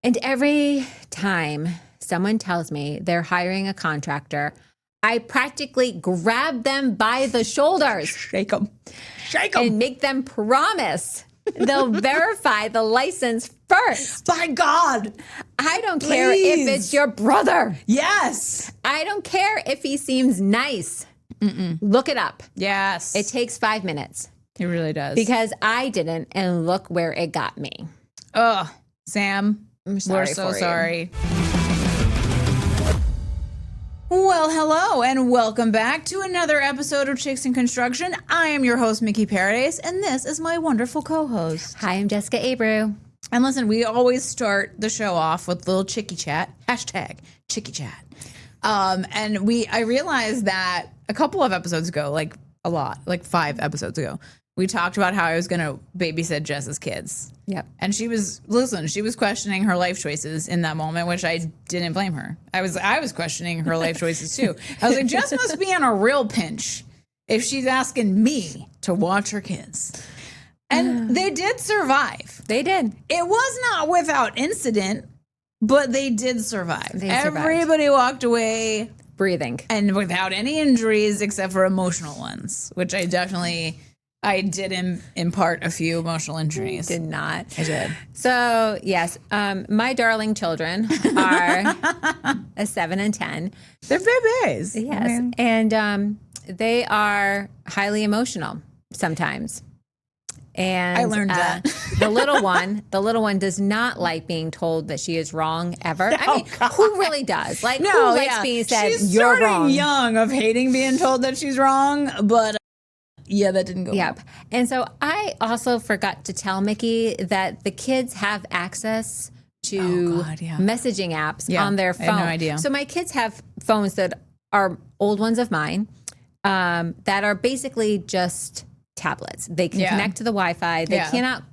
And every time someone tells me they're hiring a contractor, I practically grab them by the shoulders. Shake them. Shake them. And make them promise they'll verify the license first. By God. I don't care if it's your brother. Yes. I don't care if he seems nice. Look it up. Yes. It takes 5 minutes. It really does. Because I didn't, and look where it got me. Oh, Sam, I'm sorry we're so for you. sorry. Well, hello, and welcome back to another episode of Chicks in Construction. I am your host, Mickey Paradise, and this is my wonderful co-host. Hi, I'm Jessica Abreu. And listen, we always start the show off with a little chickie chat, hashtag chickie chat. And I realized that a couple of episodes ago, like 5 episodes ago, we talked about how I was going to babysit Jess's kids. Yep. And she was questioning her life choices in that moment, which I didn't blame her. I was questioning her life choices too. I was like, Jess must be in a real pinch if she's asking me to watch her kids. And they did survive. They did. It was not without incident, but they did survive. They survived. Everybody walked away Breathing. and without any injuries except for emotional ones, which I did impart a few emotional injuries. Did not. I did. So, yes, my darling children are 7 and 10. They're babies. Yes. And they are highly emotional sometimes. And I learned that. the little one does not like being told that she is wrong ever. I mean, God. who really does? Like, who likes being said you're starting wrong? young of hating being told that she's wrong, but yeah, that didn't go Yep. well. And so I also forgot to tell Mickey that the kids have access to messaging apps on their phone. I had no idea. So my kids have phones that are old ones of mine that are basically just tablets. They can connect to the Wi-Fi. They cannot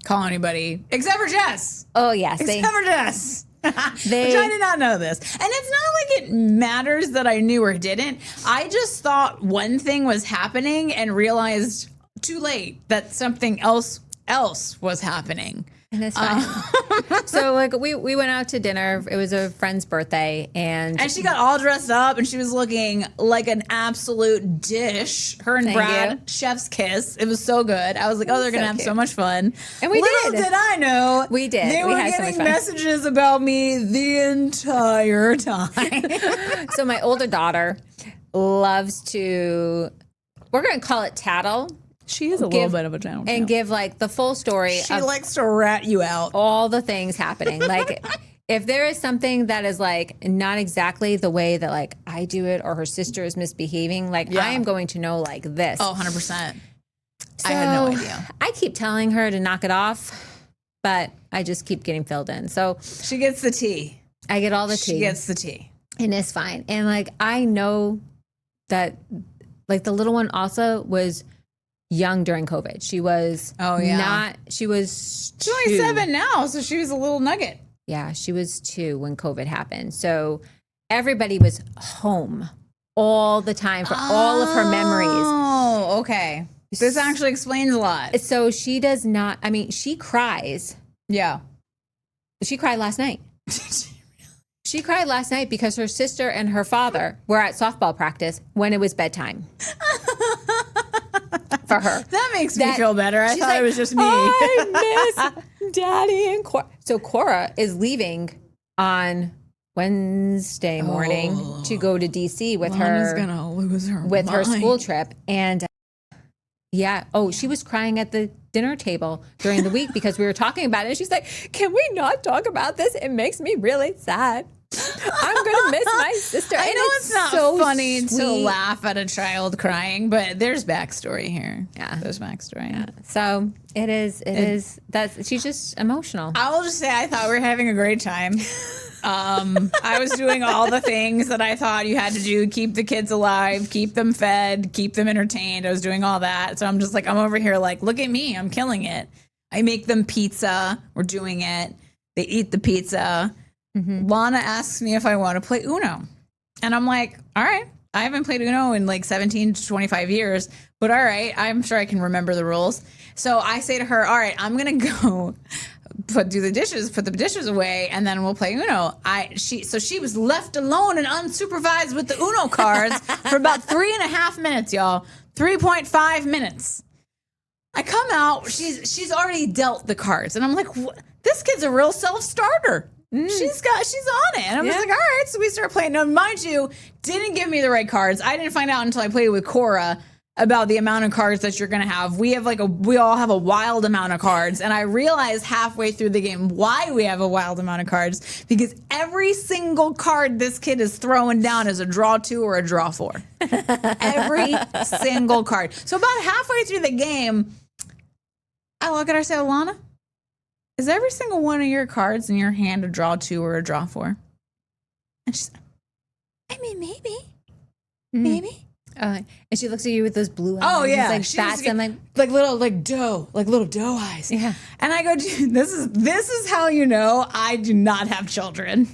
call anybody except for Jess. Oh, yes. Except for Jess. Which I did not know this. And it's not like it matters that I knew or didn't. I just thought one thing was happening and realized too late that something else was happening. And it's fine. So like we went out to dinner. It was a friend's birthday, and she got all dressed up, and she was looking like an absolute dish. Her and Brad, chef's kiss. It was so good. I was like, oh, they're gonna have so much fun. And we Little did. did I know we did. They were getting messages about me the entire time. So my older daughter loves to. We're gonna call it tattle. She is a little bit of a channel. And give like the full story. She likes to rat you out. All the things happening. Like if there is something that is like not exactly the way that like I do it or her sister is misbehaving, like I am going to know like this. Oh, 100%. So I had no idea. I keep telling her to knock it off, but I just keep getting filled in. So she gets the tea. I get all the tea. She gets the tea. And it's fine. And like I know that like the little one also was young during COVID. She was she was 2. She's only 7 now, so she was a little nugget. Yeah, she was 2 when COVID happened. So everybody was home all the time for all of her memories. Oh, okay. This actually explains a lot. So she does not, I mean, she cries. Yeah. She cried last night. She cried last night because her sister and her father were at softball practice when it was bedtime. For her. That makes me feel better. I thought it was just me. I miss Daddy and Cora. So Cora is leaving on Wednesday morning to go to DC with Mama's gonna lose her mind. her school trip. And she was crying at the dinner table during the week because we were talking about it. And she's like, can we not talk about this? It makes me really sad. I'm gonna miss my sister. I know it's not so funny to laugh at a child crying, but there's backstory here. Yeah, there's backstory. Yeah. So it is. That's she's just emotional. I will just say I thought we were having a great time. I was doing all the things that I thought you had to do: keep the kids alive, keep them fed, keep them entertained. I was doing all that. So I'm just like, I'm over here like, look at me, I'm killing it. I make them pizza. We're doing it. They eat the pizza. Mm-hmm. Lana asks me if I want to play Uno. And I'm like, all right, I haven't played Uno in like 17 to 25 years, but all right, I'm sure I can remember the rules. So I say to her, all right, I'm going to go put the dishes away, and then we'll play Uno. So she was left alone and unsupervised with the Uno cards for about 3.5 minutes, y'all. 3.5 minutes. I come out, she's already dealt the cards, and I'm like, this kid's a real self-starter. She's on it. And I'm just like, all right, so we start playing. Now, mind you, didn't give me the right cards. I didn't find out until I played with Cora about the amount of cards that you're going to have. We all have a wild amount of cards. And I realized halfway through the game why we have a wild amount of cards, because every single card this kid is throwing down is a draw 2 or a draw 4. Every single card. So about halfway through the game, I look at her and say, Alana, is every single one of your cards in your hand a draw 2 or a draw 4? And she said, I mean, maybe. Maybe. And she looks at you with those blue eyes. Oh yeah, like bats and like little doe eyes. Yeah. And I go, dude, this is how you know I do not have children.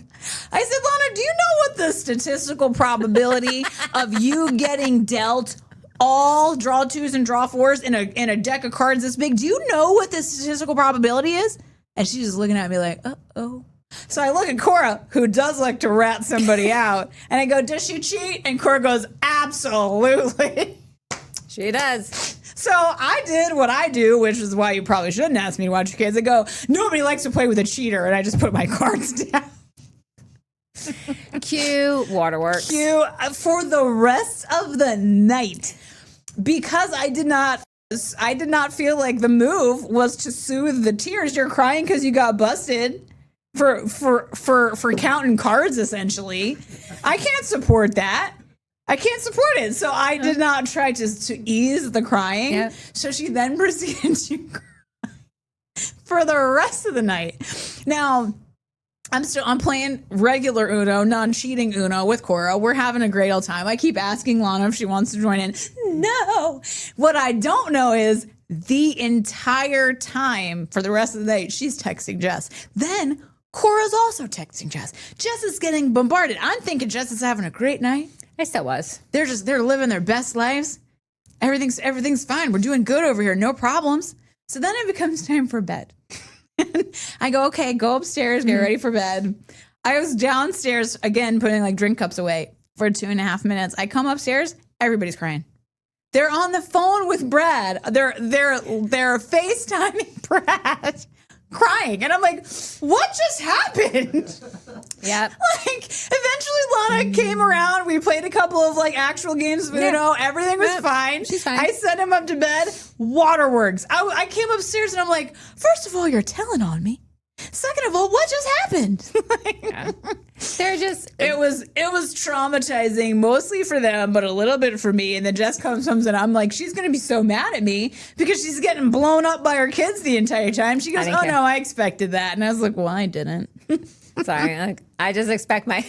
I said, Lana, do you know what the statistical probability of you getting dealt all draw 2s and draw 4s in a deck of cards this big? Do you know what the statistical probability is? And she's just looking at me like, uh-oh. So I look at Cora, who does like to rat somebody out, and I go, does she cheat? And Cora goes, absolutely. She does. So I did what I do, which is why you probably shouldn't ask me to watch your kids. I go, nobody likes to play with a cheater, and I just put my cards down. Cue waterworks. Cue for the rest of the night. Because I did not feel like the move was to soothe the tears. You're crying because you got busted for counting cards, essentially. I can't support that. I can't support it. So I did not try to ease the crying. Yep. So she then proceeded to cry for the rest of the night. Now, I'm playing regular Uno, non-cheating Uno with Cora. We're having a great old time. I keep asking Lana if she wants to join in. No. What I don't know is the entire time for the rest of the night, she's texting Jess. Then Cora's also texting Jess. Jess is getting bombarded. I'm thinking Jess is having a great night. I still was. They're living their best lives. Everything's fine. We're doing good over here. No problems. So then it becomes time for bed. I go, okay, go upstairs, get ready for bed. I was downstairs again, putting like drink cups away for 2.5 minutes. I come upstairs, everybody's crying. They're on the phone with Brad. They're FaceTiming Brad, crying, and I'm like, what just happened? Yep. Like, eventually Lana came around. We played a couple of like actual games of Uno. Everything was fine. She's fine. I sent him up to bed. Waterworks. I came upstairs and I'm like, first of all, you're telling on me. Second of all, what just happened? They're just it was traumatizing, mostly for them, but a little bit for me. And then Jess comes and I'm like, she's gonna be so mad at me because she's getting blown up by her kids the entire time. She goes, oh no, I expected that. And I was like, well, I didn't. Sorry, like I just expect my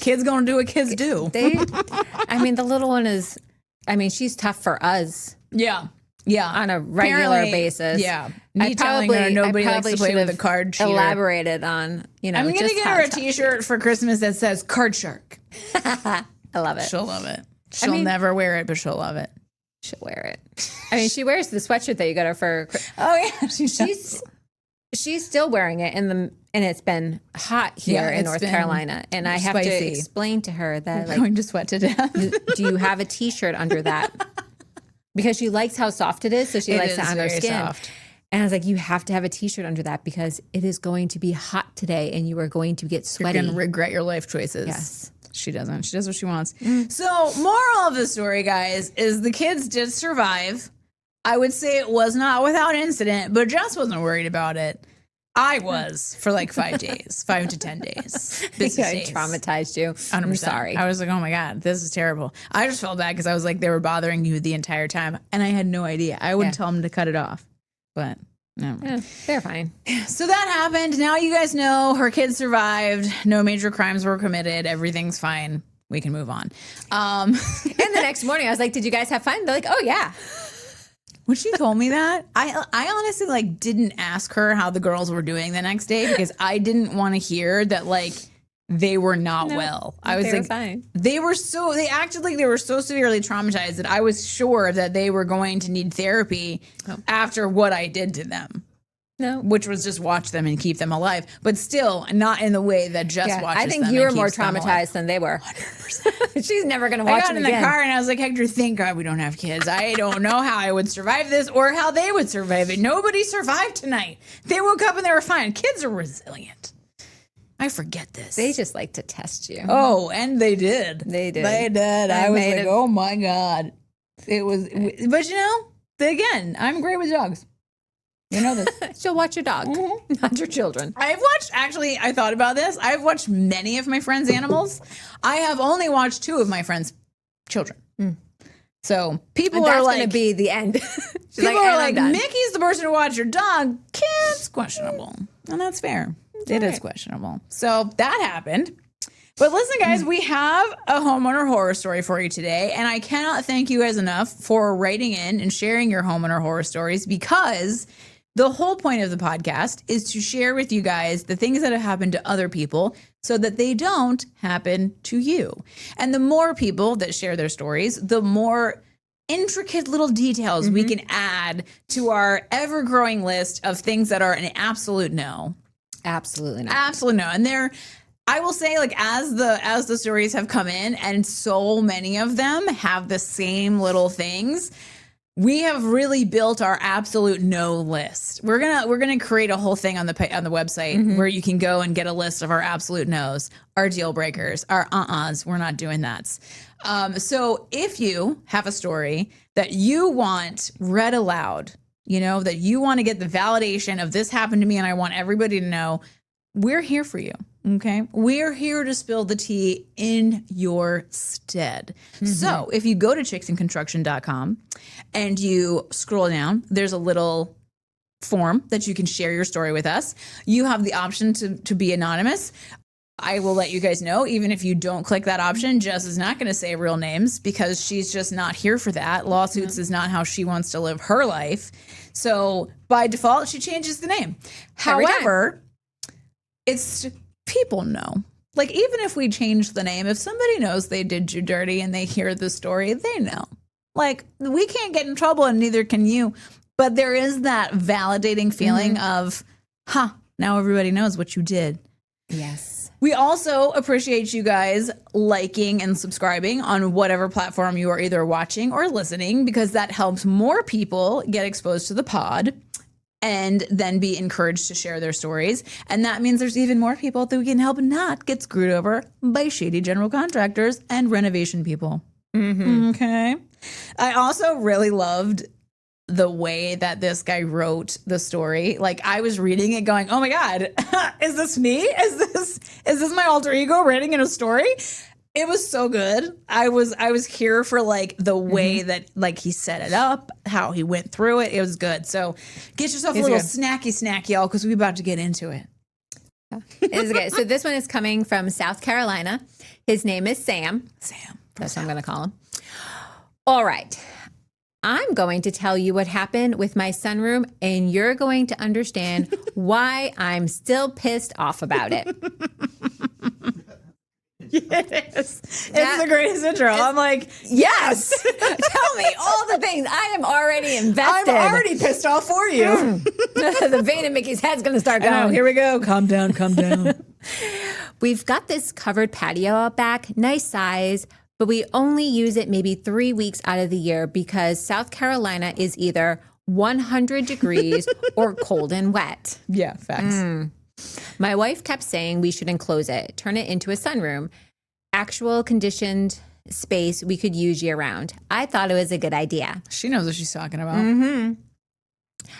kids gonna do what kids do. The little one is. She's tough for us. Yeah. On a regular basis. Yeah. Me telling her nobody likes to play with a card cheater. Elaborated on, I'm going to get her a t-shirt for Christmas that says Card Shark. I love it. She'll love it. She'll never wear it, but she'll love it. She'll wear it. She wears the sweatshirt that you got her for. Oh, yeah. She's still wearing it and it's been hot here in North Carolina. And I have to explain to her that, going to sweat to death. Do you have a t-shirt under that? Because she likes how soft it is, so she likes it on her skin. Soft. And I was like, you have to have a t-shirt under that because it is going to be hot today and you are going to get sweaty. You're going to regret your life choices. Yes. She doesn't. She does what she wants. So, moral of the story, guys, is the kids did survive. I would say it was not without incident, but Jess wasn't worried about it. I was for like 5 days, 5 to 10 days. I traumatized you. 100%. I'm sorry. I was like, oh my God, this is terrible. I just felt bad because I was like, they were bothering you the entire time. And I had no idea. I wouldn't tell them to cut it off. But no. Yeah, they're fine. So that happened. Now you guys know her kids survived. No major crimes were committed. Everything's fine. We can move on. And the next morning I was like, did you guys have fun? They're like, oh yeah. When she told me that, I honestly didn't ask her how the girls were doing the next day because I didn't want to hear that they were not No, well. I was they were like, fine. they acted like they were so severely traumatized that I was sure that they were going to need therapy after what I did to them. No. Which was just watch them and keep them alive, but still not in the way that Jess watches them. I think you were more traumatized than they were. 100%. She's never going to watch I got in the car and I was like, Hector, thank God we don't have kids. I don't know how I would survive this or how they would survive it. Nobody survived tonight. They woke up and they were fine. Kids are resilient. I forget this. They just like to test you. Oh, and they did. They did. They did. I was like, oh my God. It was, but you know, again, I'm great with dogs. You know this. She'll watch your dog, not your children. I thought about this. I've watched many of my friends' animals. I have only watched 2 of my friends' children. So people are like, going to be the end. People are like, Mickey's the person to watch your dog. Kids, questionable. And that's fair. It is questionable. So that happened. But listen, guys, we have a homeowner horror story for you today. And I cannot thank you guys enough for writing in and sharing your homeowner horror stories, because the whole point of the podcast is to share with you guys the things that have happened to other people so that they don't happen to you. And the more people that share their stories, the more intricate little details we can add to our ever-growing list of things that are an absolute no. Absolutely not. Absolutely no. And I will say, like, as the stories have come in, and so many of them have the same little things, we have really built our absolute no list. We're gonna create a whole thing on the website where you can go and get a list of our absolute no's, our deal breakers, our uh-uhs. We're not doing that. So if you have a story that you want read aloud, you know, that you want to get the validation of this happened to me and I want everybody to know, we're here for you. Okay. We're here to spill the tea in your stead. So if you go to chicksandconstruction.com and you scroll down, there's a little form that you can share your story with us. You have the option to be anonymous. I will let you guys know, even if you don't click that option, Jess is not going to say real names because she's just not here for that. Lawsuits is not how she wants to live her life. So by default, she changes the name. However, it's people know. Like, even if we change the name, if somebody knows they did you dirty and they hear the story, they know. Like, we can't get in trouble and neither can you. But there is that validating feeling of, now everybody knows what you did. Yes. We also appreciate you guys liking and subscribing on whatever platform you are either watching or listening, because that helps more people get exposed to the pod and then be encouraged to share their stories. And that means there's even more people that we can help not get screwed over by shady general contractors and renovation people. Okay. I also really loved the way that this guy wrote the story. Like, I was reading it going, oh my God, is this me? Is this my alter ego writing in a story? It was so good. I was here for like the way that like he set it up, how he went through it. It was good. So get yourself a little snacky, y'all, because we're about to get into it. It is good. So this one is coming from South Carolina. His name is Sam. That's what I'm going to call him. All right. I'm going to tell you what happened with my sunroom, and you're going to understand why I'm still pissed off about it. Yes. It's the greatest intro. I'm like, yes. Tell me all the things. I am already invested. I'm already pissed off for you. The vein in Mickey's head's going to start going. Oh, here we go. Calm down. We've got this covered patio out back, nice size, but we only use it maybe 3 weeks out of the year because South Carolina is either 100 degrees or cold and wet. Yeah, facts. My wife kept saying we should enclose it, turn it into a sunroom, actual conditioned space we could use year round. I thought it was a good idea. She knows what she's talking about.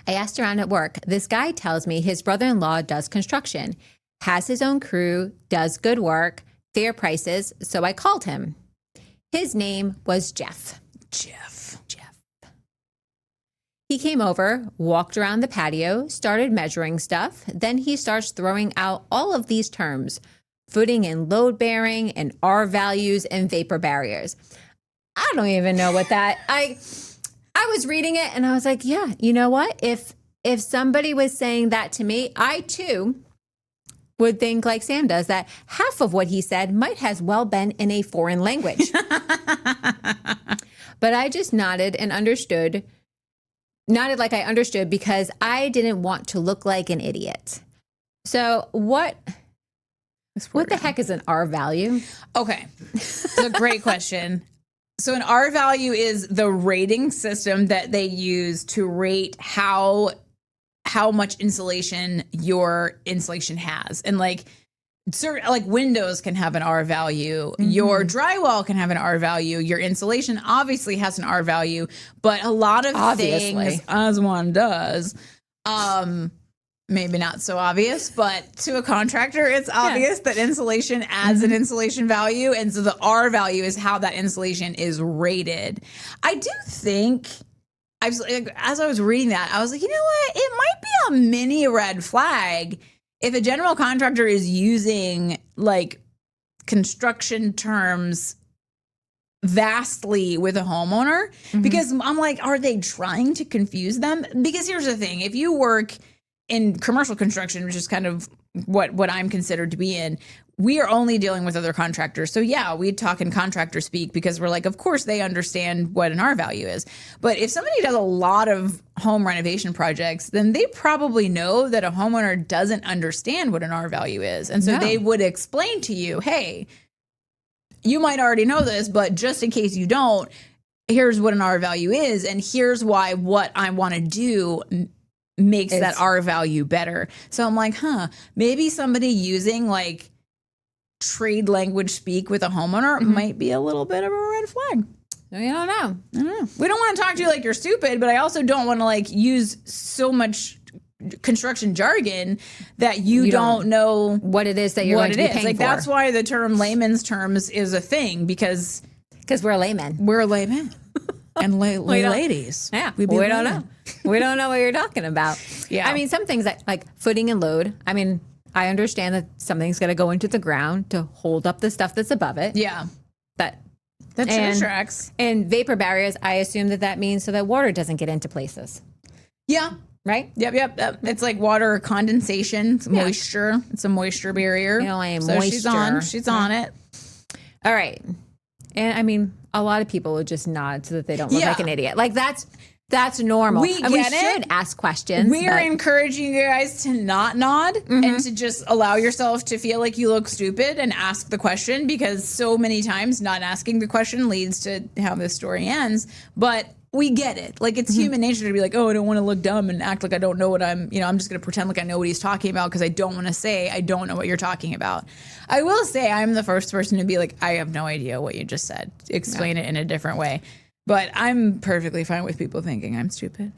I asked around at work. This guy tells me his brother-in-law does construction, has his own crew, does good work, fair prices, so I called him. His name was Jeff. He came over, walked around the patio, started measuring stuff. Then he starts throwing out all of these terms, footing and load bearing and R values and vapor barriers. I don't even know what that, I was reading it and I was like, yeah, you know what? If somebody was saying that to me, I too would think like Sam does, that half of what he said might as well been in a foreign language. But I just nodded and understood. Nodded like I understood because I didn't want to look like an idiot. So what the heck is an R value? Okay. It's a great question. So an R value is the rating system that they use to rate how much insulation your insulation has. And like certain, like windows can have an R value, your drywall can have an R value, your insulation obviously has an R value, but a lot of things, as one does, maybe not so obvious, but to a contractor, it's obvious that insulation adds an insulation value. And so the R value is how that insulation is rated. I do think, as I was reading that, I was like, you know what? It might be a mini red flag if a general contractor is using like construction terms vastly with a homeowner, because I'm like, are they trying to confuse them? Because here's the thing. If you work in commercial construction, which is kind of what I'm considered to be in, we are only dealing with other contractors. So yeah, we talk in contractor speak because we're like, of course they understand what an R value is. But if somebody does a lot of home renovation projects, then they probably know that a homeowner doesn't understand what an R value is. And so they would explain to you, hey, you might already know this, but just in case you don't, here's what an R value is. And here's why what I want to do makes that R value better. So I'm like, maybe somebody using like trade language speak with a homeowner might be a little bit of a red flag. I don't know. We don't want to talk to you like you're stupid, but I also don't want to like use so much construction jargon that you don't know what it is that you're going to be paying like for. That's why the term layman's terms is a thing, because we're laymen. We're laymen. And ladies. Yeah, we don't know. We don't know what you're talking about. Yeah. I mean, some things like footing and load. I mean, I understand that something's going to go into the ground to hold up the stuff that's above it. Yeah. That tracks. And vapor barriers, I assume that means so that water doesn't get into places. Yeah. Right? Yep. It's like water condensation. It's moisture. It's a moisture barrier. Moisture. She's on it. All right. And I mean, a lot of people would just nod so that they don't look like an idiot. Like that's normal. We should ask questions. We are encouraging you guys to not nod and to just allow yourself to feel like you look stupid and ask the question, because so many times not asking the question leads to how this story ends. But we get it. Like, it's human nature to be like, oh, I don't want to look dumb and act like I don't know what I'm just going to pretend like I know what he's talking about because I don't want to say I don't know what you're talking about. I will say I'm the first person to be like, I have no idea what you just said. Explain it in a different way. But I'm perfectly fine with people thinking I'm stupid.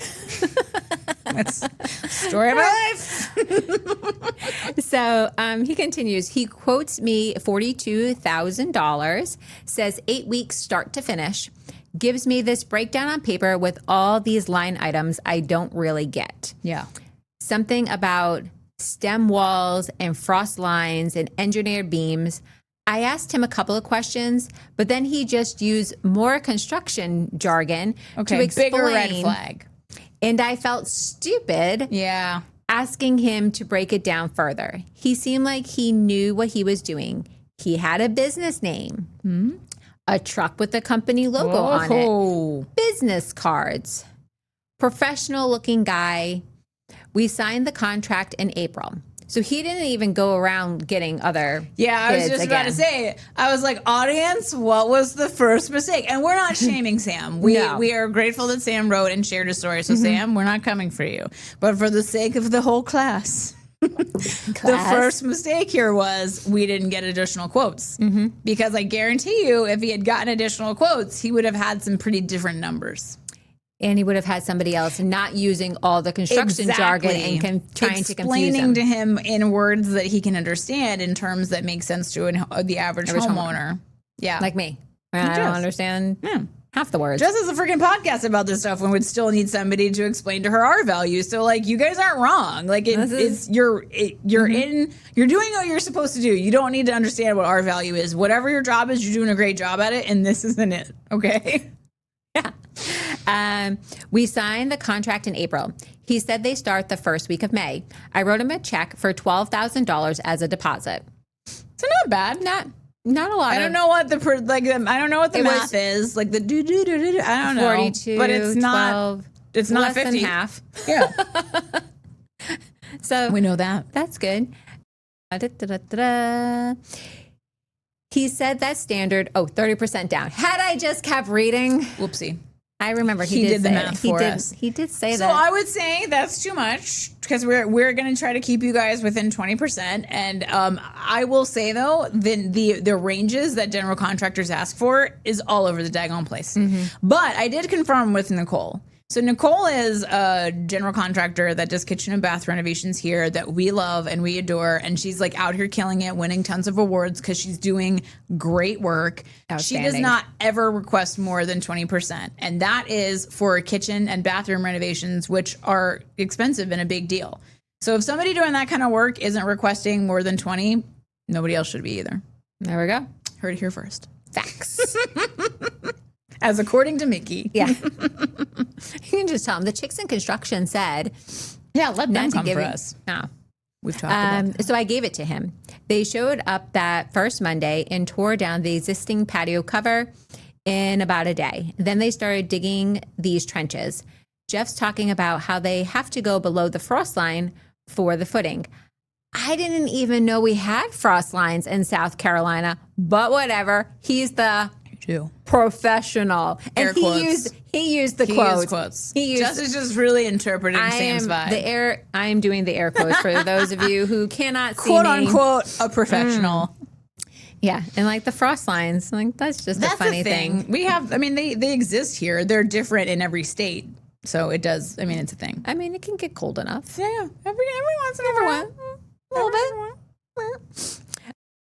That's the story of my life. So he continues. He quotes me $42,000, says 8 weeks start to finish, gives me this breakdown on paper with all these line items I don't really get. Yeah. Something about stem walls and frost lines and engineered beams. I asked him a couple of questions, but then he just used more construction jargon to explain. Bigger red flag. And I felt stupid asking him to break it down further. He seemed like he knew what he was doing. He had a business name, a truck with the company logo on it, business cards, professional looking guy. We signed the contract in April. So he didn't even go around getting other I was just about to say, I was like, audience, what was the first mistake? And we're not shaming Sam. We are grateful that Sam wrote and shared his story. So Sam, we're not coming for you. But for the sake of the whole class, the first mistake here was we didn't get additional quotes. Because I guarantee you, if he had gotten additional quotes, he would have had some pretty different numbers. And he would have had somebody else not using all the construction jargon and trying to confuse him. Explaining to him in words that he can understand, in terms that make sense to the average homeowner. Yeah. Like me. I don't understand half the words. Just as a freaking podcast about this stuff, when we'd still need somebody to explain to her our values. So like, you guys aren't wrong. Like you're doing what you're supposed to do. You don't need to understand what our value is. Whatever your job is, you're doing a great job at it. And this isn't it. Okay. Yeah. We signed the contract in April. He said they start the first week of May. I wrote him a check for $12,000 as a deposit. So not bad. Not a lot. I don't know what the I don't know what the math is. Like the I don't know. 42, but it's 12, not. It's not less 50. than half. Yeah. So we know that. That's good. He said that's standard. 30% down. Had I just kept reading. Whoopsie. I remember he did the math for us. He did say that. So I would say that's too much because we're going to try to keep you guys within 20%. And I will say though, the ranges that general contractors ask for is all over the daggone place. But I did confirm with Nicole. So Nicole is a general contractor that does kitchen and bath renovations here that we love and we adore. And she's like out here killing it, winning tons of awards because she's doing great work. She does not ever request more than 20%. And that is for kitchen and bathroom renovations, which are expensive and a big deal. So if somebody doing that kind of work isn't requesting more than 20, nobody else should be either. There we go. Heard it here first. Facts. As according to Mickey. Yeah. You can just tell them. The chicks in construction said, yeah, let them come for us. No. We've talked about that. So I gave it to him. They showed up that first Monday and tore down the existing patio cover in about a day. Then they started digging these trenches. Jeff's talking about how they have to go below the frost line for the footing. I didn't even know we had frost lines in South Carolina, but whatever. He's the professional. And he used the quotes. Justin's just really interpreting Sam's vibe. I am doing the air quotes for those of you who cannot see quote me. Unquote a professional. Yeah, and like the frost lines, like that's just a funny thing. We have, I mean, they exist here. They're different in every state, so it does. I mean, it's a thing. I mean, it can get cold enough. Yeah, every once in a while, a little bit.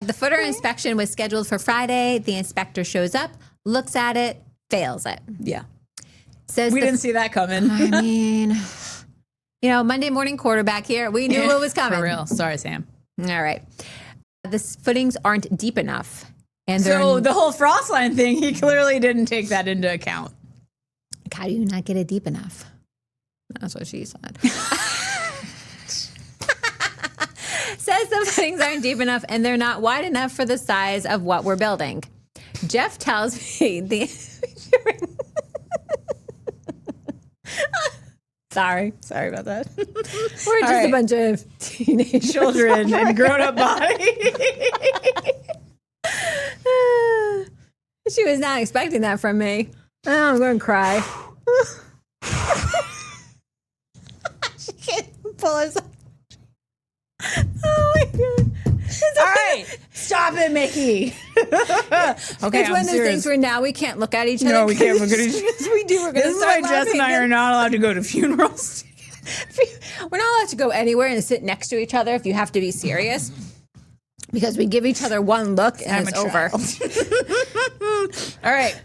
The footer inspection was scheduled for Friday. The inspector shows up, looks at it, fails it. Yeah. Says we didn't see that coming. I mean, Monday morning quarterback here. We knew what was coming. For real. Sorry, Sam. All right. The footings aren't deep enough. And so the whole frost line thing, he clearly didn't take that into account. How do you not get it deep enough? That's what she said. Says the footings aren't deep enough and they're not wide enough for the size of what we're building. Jeff tells me Sorry about that. We're just a bunch of teenage children and grown-up body. She was not expecting that from me. Oh, I'm going to cry. She can't pull herself. Oh my God. All right. Stop it, Mickey. Okay, it's one of those things where now we can't look at each other. No, we can't look at each other. We do. We're going to start laughing. This is why Jess and I are not allowed to go to funerals. We're not allowed to go anywhere and sit next to each other if you have to be serious. Because we give each other one look and it's over. All right.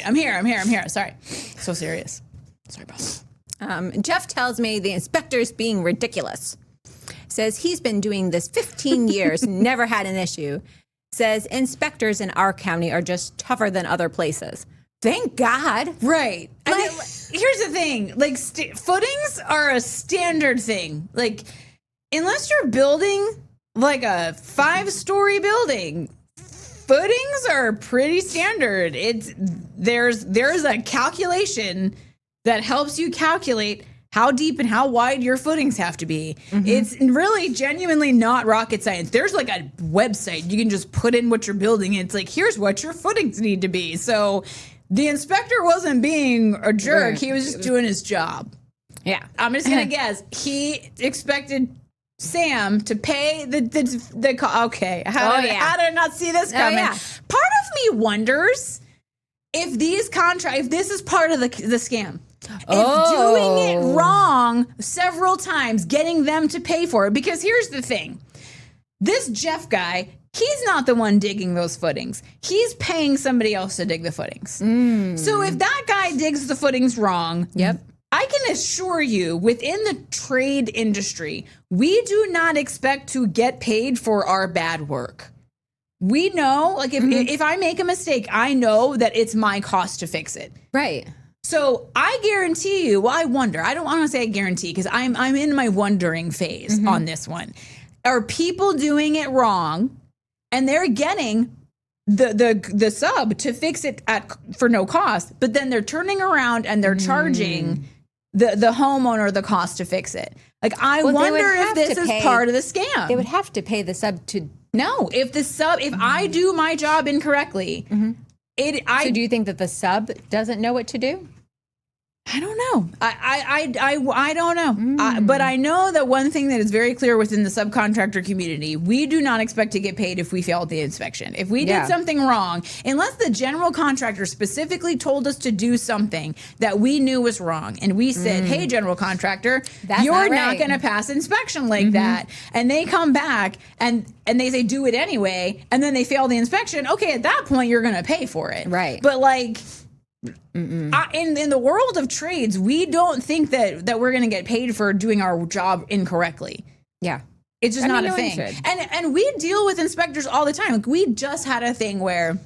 I'm here. Sorry. So serious. Sorry about that. Jeff tells me the inspector's being ridiculous. Says he's been doing this 15 years, never had an issue. Says inspectors in our county are just tougher than other places. Thank God. Right. Here's the thing. Like, footings are a standard thing. Like, unless you're building like a 5-story building, footings are pretty standard. There's a calculation that helps you calculate how deep and how wide your footings have to be. Mm-hmm. It's really genuinely not rocket science. There's like a website. You can just put in what you're building. And it's like, here's what your footings need to be. So the inspector wasn't being a jerk. Right. He was just doing his job. Yeah. I'm just going to guess. He expected Sam to pay the okay. How did I not see this coming? Part of me wonders if if this is part of the scam. If doing it wrong several times, getting them to pay for it. Because here's the thing. This Jeff guy, he's not the one digging those footings. He's paying somebody else to dig the footings. So if that guy digs the footings wrong, I can assure you, within the trade industry, we do not expect to get paid for our bad work. We know, like, if I make a mistake, I know that it's my cost to fix it. Right. So I guarantee you, well, I wonder, I don't want to say I guarantee because I'm in my wondering phase on this one. Are people doing it wrong and they're getting the sub to fix it for no cost, but then they're turning around and they're charging the homeowner the cost to fix it? Like, I wonder if this is part of the scam. They would have to pay the sub to. No, if I do my job incorrectly, So do you think that the sub doesn't know what to do? I don't know. I don't know. But I know that one thing that is very clear within the subcontractor community, we do not expect to get paid if we failed the inspection. If we did something wrong, unless the general contractor specifically told us to do something that we knew was wrong, and we said, hey, general contractor, you're not going to pass inspection like that. And they come back and they say, do it anyway. And then they fail the inspection. Okay, at that point, you're going to pay for it. Right. But like... in the world of trades, we don't think that we're going to get paid for doing our job incorrectly. Yeah. It's just not a thing. And we deal with inspectors all the time. Like, we just had a thing where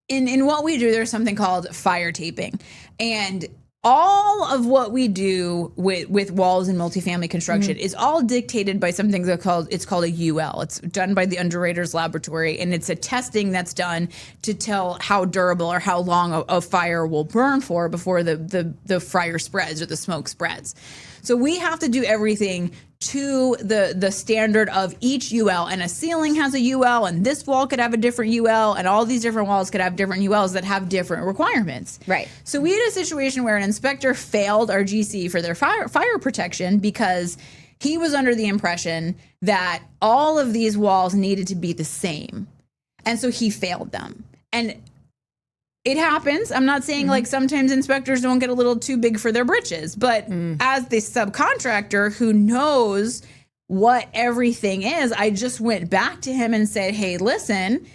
in what we do, there's something called fire taping. And all of what we do with walls and multifamily construction is all dictated by something it's called a UL. It's done by the Underwriters Laboratory, and it's a testing that's done to tell how durable or how long a fire will burn for before the fire spreads or the smoke spreads. So we have to do everything to the standard of each UL, and a ceiling has a UL, and this wall could have a different UL, and all these different walls could have different ULs that have different requirements. Right. So we had a situation where an inspector failed our GC for their fire protection because he was under the impression that all of these walls needed to be the same. And so he failed them. And it happens. I'm not saying like sometimes inspectors don't get a little too big for their britches, but as the subcontractor who knows what everything is, I just went back to him and said, hey, listen,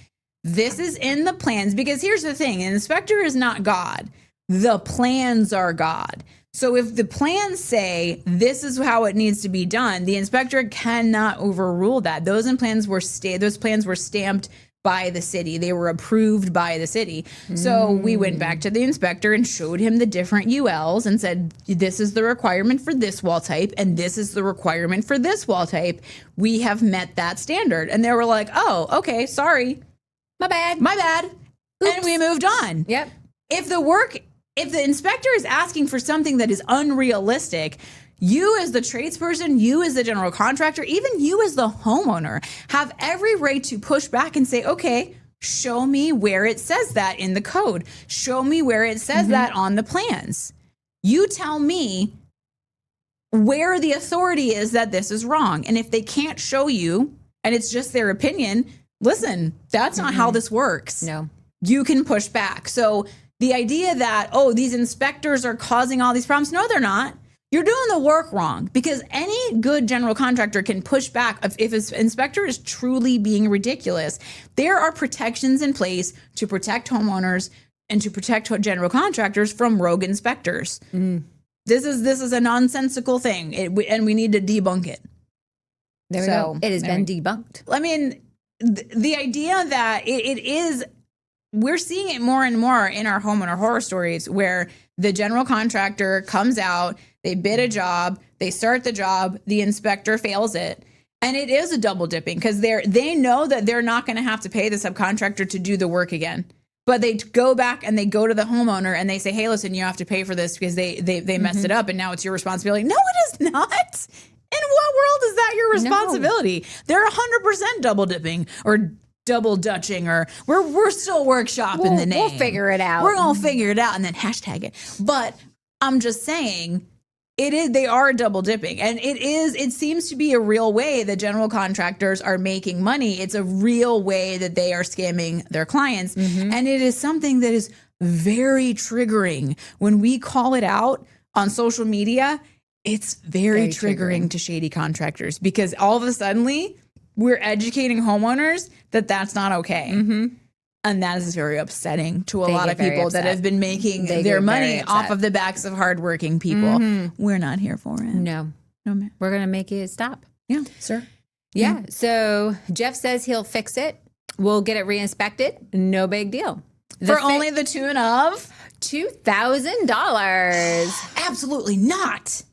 this is in the plans. Because here's the thing, an inspector is not God. The plans are God. So if the plans say this is how it needs to be done, the inspector cannot overrule that. Those plans were stamped by the city. They were approved by the city. So we went back to the inspector and showed him the different ULs and said, this is the requirement for this wall type, and this is the requirement for this wall type. We have met that standard. And they were like, oh, okay, sorry. My bad. Oops. And we moved on. Yep. If the inspector is asking for something that is unrealistic, you as the tradesperson, you as the general contractor, even you as the homeowner have every right to push back and say, okay, show me where it says that in the code. Show me where it says that on the plans. You tell me where the authority is that this is wrong. And if they can't show you and it's just their opinion, listen, that's not how this works. No. You can push back. So the idea that, oh, these inspectors are causing all these problems. No, they're not. You're doing the work wrong, because any good general contractor can push back. If an inspector is truly being ridiculous, there are protections in place to protect homeowners and to protect general contractors from rogue inspectors. This is a nonsensical thing, and we need to debunk it. There we go. It has been debunked. I mean, the idea that it is, we're seeing it more and more in our homeowner horror stories where the general contractor comes out, they bid a job, they start the job, the inspector fails it. And it is a double dipping because they know that they're not going to have to pay the subcontractor to do the work again. But they go back and they go to the homeowner and they say, hey, listen, you have to pay for this because they messed it up and now it's your responsibility. No, it is not. In what world is that your responsibility? No. They're 100% double dipping or double dutching, or we're still workshopping the name. We'll figure it out. We're going to figure it out and then hashtag it. But I'm just saying, they are double dipping, and it seems to be a real way that general contractors are making money. It's a real way that they are scamming their clients. And it is something that is very triggering. When we call it out on social media, it's very triggering to shady contractors, because all of a sudden we're educating homeowners that that's not okay. And that is very upsetting to a lot of people that have been making their money off of the backs of hardworking people. We're not here for it. No, ma'am. We're going to make it stop. Yeah, sir. Yeah. So Jeff says he'll fix it. We'll get it re-inspected. No big deal. For only the tune of $2,000. Absolutely not.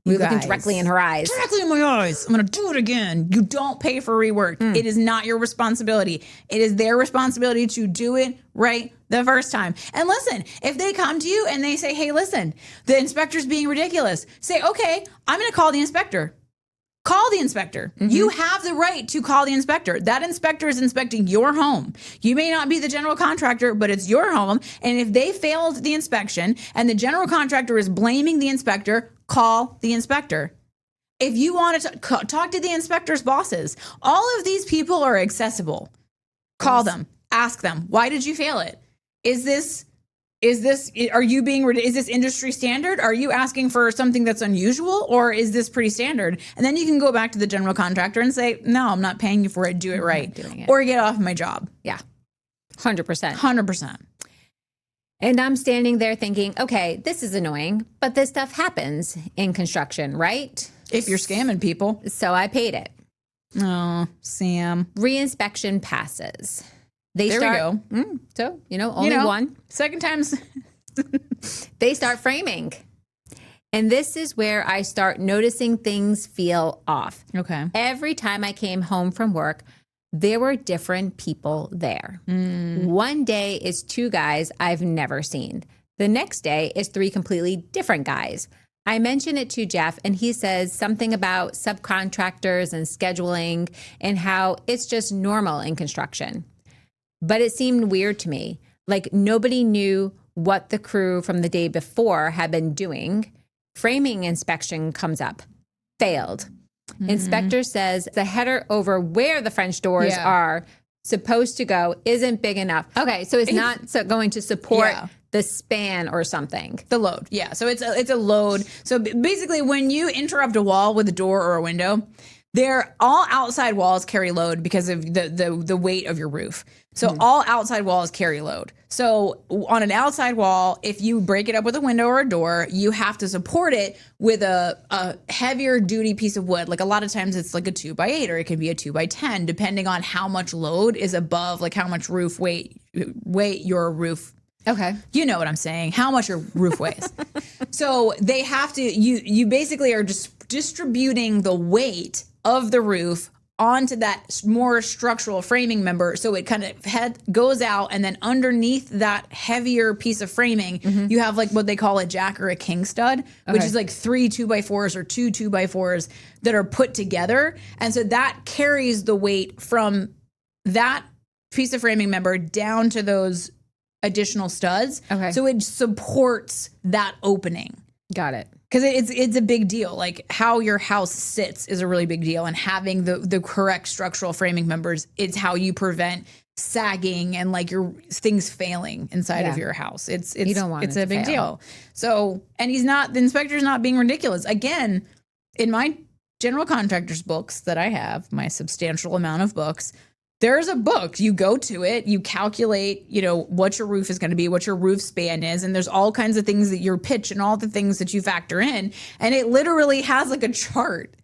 We're looking directly in her eyes. Directly in my eyes. I'm going to do it again. You don't pay for rework. It is not your responsibility. It is their responsibility to do it right the first time. And listen, if they come to you and they say, hey, listen, the inspector's being ridiculous, say, okay, I'm going to call the inspector. Call the inspector. You have the right to call the inspector. That inspector is inspecting your home. You may not be the general contractor, but it's your home. And if they failed the inspection and the general contractor is blaming the inspector, call the inspector. If you want to talk to the inspector's bosses, all of these people are accessible. Call them. Ask them, why did you fail it? Is this industry standard? Are you asking for something that's unusual, or is this pretty standard? And then you can go back to the general contractor and say, no, I'm not paying you for it. Do it right. Or get off my job. Yeah. 100%. 100%. And I'm standing there thinking, okay, this is annoying, but this stuff happens in construction, right? If you're scamming people. So I paid it. Oh, Sam. Reinspection passes. We go. So, only one. Second time's. They start framing. And this is where I start noticing things feel off. Okay. Every time I came home from work, there were different people there. One day is 2 guys I've never seen. The next day is 3 completely different guys. I mention it to Jeff, and he says something about subcontractors and scheduling and how it's just normal in construction. But it seemed weird to me. Like nobody knew what the crew from the day before had been doing. Framing inspection comes up. Failed. Inspector says the header over where the French doors are supposed to go isn't big enough. Okay, so it's not going to support the span or something. The load. Yeah, so it's a load. So basically when you interrupt a wall with a door or a window, all outside walls carry load because of the weight of your roof. So all outside walls carry load. So on an outside wall, if you break it up with a window or a door, you have to support it with a heavier duty piece of wood. Like a lot of times it's like a 2x8 or it can be a 2x10, depending on how much load is above, like how much roof weight your roof. Okay. You know what I'm saying, how much your roof weighs. So they have to, you basically are just distributing the weight of the roof onto that more structural framing member, so it kind of goes out, and then underneath that heavier piece of framing, you have like what they call a jack or a king stud, which is like 3 2x4s or 2 2x4s that are put together, and so that carries the weight from that piece of framing member down to those additional studs. Okay, so it supports that opening. Got it. Because it's a big deal. Like how your house sits is a really big deal, and having the correct structural framing members is how you prevent sagging and like your things failing inside of your house. You don't want it's a big deal. So, and the inspector's not being ridiculous. Again, in my general contractor's books that I have, my substantial amount of books, there's a book. You go to it, you calculate, what your roof is going to be, what your roof span is, and there's all kinds of things that your pitch and all the things that you factor in, and it literally has like a chart.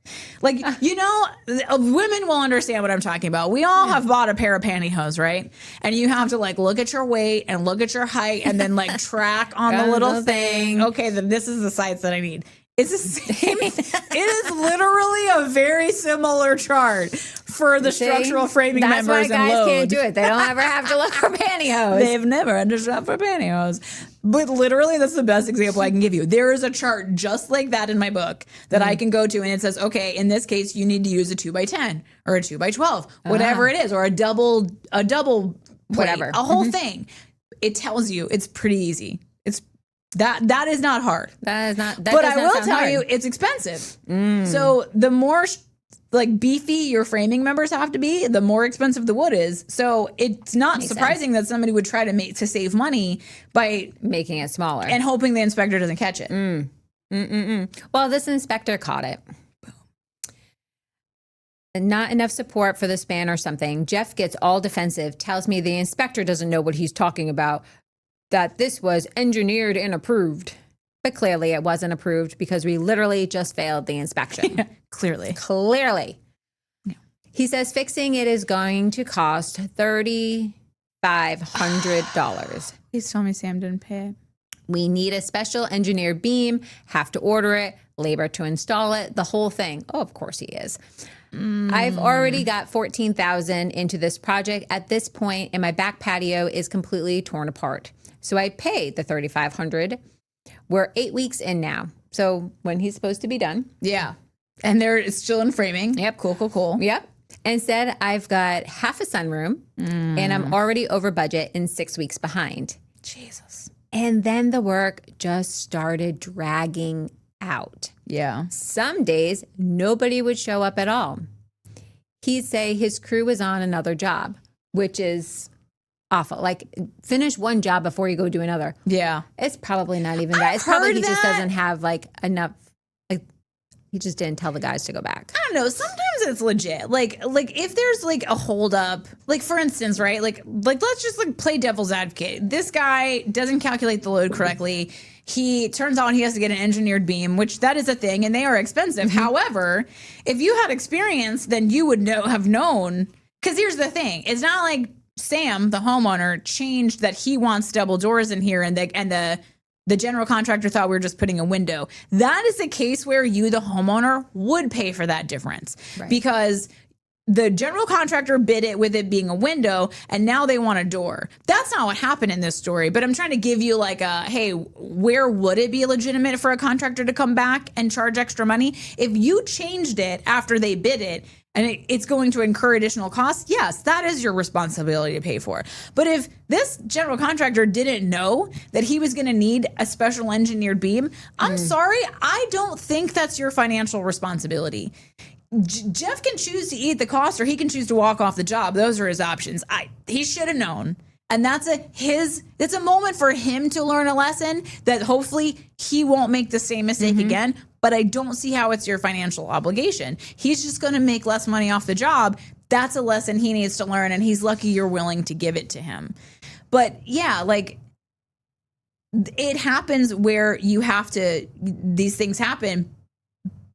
Like, women will understand what I'm talking about. We all have bought a pair of pantyhose, right? And you have to like look at your weight and look at your height and then like track on the little thing. Okay, then this is the size that I need. It's the same. It is literally a very similar chart for the structural framing members and load. That's why guys can't do it. They don't ever have to look for pantyhose. They've never had to shop for pantyhose. But literally, that's the best example I can give you. There is a chart just like that in my book that I can go to, and it says, okay, in this case, you need to use a 2x10 or a 2x12, whatever it is, or a double plate, whatever, a whole thing. It tells you it's pretty easy. That is not hard. That is not. But I will tell you, it's expensive. So the more like beefy your framing members have to be, the more expensive the wood is. So it's not surprising that somebody would try to save money by making it smaller and hoping the inspector doesn't catch it. Well, this inspector caught it. Not enough support for the span or something. Jeff gets all defensive, tells me the inspector doesn't know what he's talking about, that this was engineered and approved. But clearly it wasn't approved because we literally just failed the inspection. Clearly. No. He says fixing it is going to cost $3,500. Please tell me Sam didn't pay it. We need a special engineered beam, have to order it, labor to install it, the whole thing. Oh, of course he is. I've already got $14,000 into this project at this point, and my back patio is completely torn apart. So I paid the $3,500. We're 8 weeks in now. So when he's supposed to be done. Yeah. And it's still in framing. Yep. Cool. Yep. Instead, I've got half a sunroom, and I'm already over budget and 6 weeks behind. Jesus. And then the work just started dragging out. Yeah. Some days, nobody would show up at all. He'd say his crew was on another job, which is awful. Like, finish one job before you go do another. Yeah. It's probably not even that. It's probably he just doesn't have like enough. Like, he just didn't tell the guys to go back. I don't know. Sometimes it's legit. Like if there's like a holdup, like for instance, right? Like let's just like play devil's advocate. This guy doesn't calculate the load correctly. He turns out he has to get an engineered beam, which that is a thing, and they are expensive. However, if you had experience, then you would have known. Because here's the thing: it's not like Sam, the homeowner, changed that he wants double doors in here, and the general contractor thought we were just putting a window. That is a case where you, the homeowner, would pay for that difference, because the general contractor bid it with it being a window, and now they want a door. That's not what happened in this story, but I'm trying to give you like hey, where would it be legitimate for a contractor to come back and charge extra money? If you changed it after they bid it, and it's going to incur additional costs, yes, that is your responsibility to pay for. But if this general contractor didn't know that he was going to need a special engineered beam, I'm sorry, I don't think that's your financial responsibility. Jeff can choose to eat the cost, or he can choose to walk off the job. Those are his options. He should have known. And that's a moment for him to learn a lesson that hopefully he won't make the same mistake again. But I don't see how it's your financial obligation. He's just going to make less money off the job. That's a lesson he needs to learn, and he's lucky you're willing to give it to him. But yeah, like, it happens where you have to, these things happen,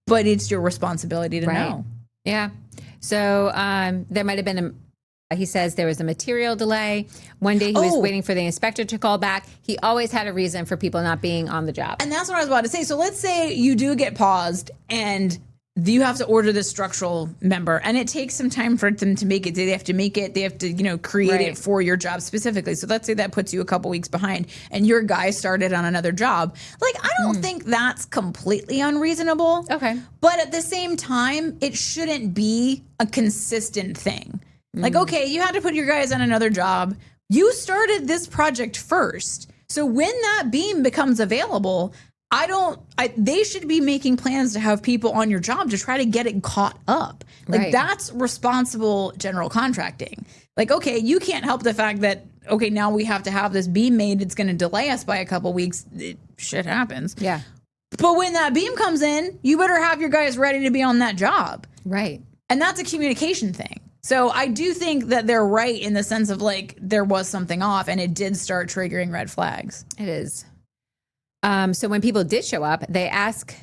but it's your responsibility to know. Yeah. So there might have been he says there was a material delay. One day he was waiting for the inspector to call back. He always had a reason for people not being on the job. And that's what I was about to say. So let's say you do get paused and you have to order this structural member, and it takes some time for them to make it. They have to make it. They have to, create it for your job specifically. So let's say that puts you a couple weeks behind, and your guy started on another job. Like, I don't think that's completely unreasonable. Okay. But at the same time, it shouldn't be a consistent thing. Like, okay, you had to put your guys on another job. You started this project first. So when that beam becomes available, they should be making plans to have people on your job to try to get it caught up. Like, that's responsible general contracting. Like, okay, you can't help the fact that, okay, now we have to have this beam made. It's going to delay us by a couple weeks. Shit happens. Yeah. But when that beam comes in, you better have your guys ready to be on that job. Right. And that's a communication thing. So I do think that they're right in the sense of, like, there was something off, and it did start triggering red flags. It is. So when people did show up, they ask